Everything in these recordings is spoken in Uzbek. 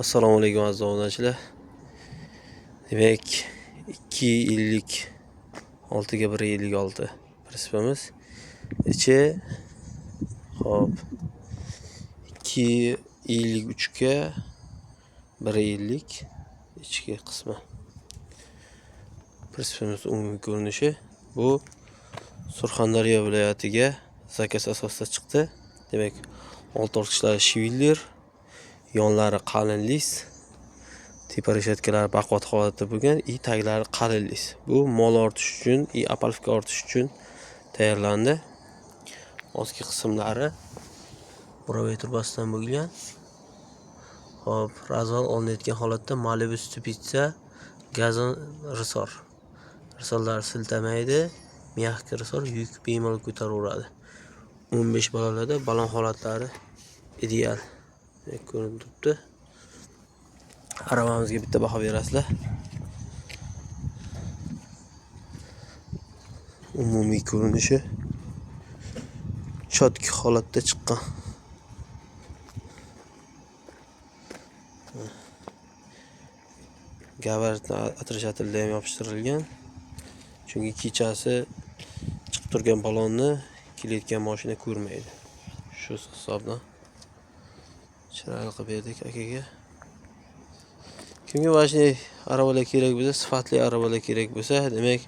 Assalomu alaykum aziz obunachilar. Demak, 2.56 ga 1.56 prinsipimiz. Ichi hop 2.53 ga 1.50 ichki qismi. Prinsipimiz umumiy ko'rinishi bu Surxondaryo viloyatiga zakaz asosida chiqdi. Demak, old tortqichlari shiviller, yonlari qalin lis, tepa reshetkalari baquvvat holatda bo'lgan, taglari qalin lis. Bu mol ortish uchun, apalfga ortish uchun tayyorlandi. Ostki qismlari buravay turbasidan bo'lgan. Hop, razval olinayotgan holatda Malibu Stupidza gazon risor. Risorlar siltamaydi, mягкий risor, yuk bemalol ko'taraveradi. 15 balolarda balon holatlari ideal. Ko'rinib turibdi. Arabamizga bitta baho berasizlar. Umumiy ko'rinishi chotki holatda chiqqan. Gabaritni atrashatilda ham yopishtirilgan. Chunki kechasi chiqib turgan balonni kelayotgan mashina ko'rmaydi. Shu hisobdan chiroyli qilib berdik akaga. Kimga mashina arabalar kerak bo'lsa, sifatli arabalar kerak bo'lsa, demak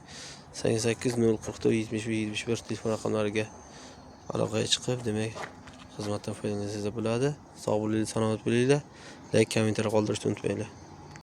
88 044 71 telefon raqamlariga aloqaga chiqib, demak xizmatdan foydalansangiz bo'ladi. Sog' bo'linglar, salomat bo'linglar. Like, kommentariy qoldirishni unutmanglar.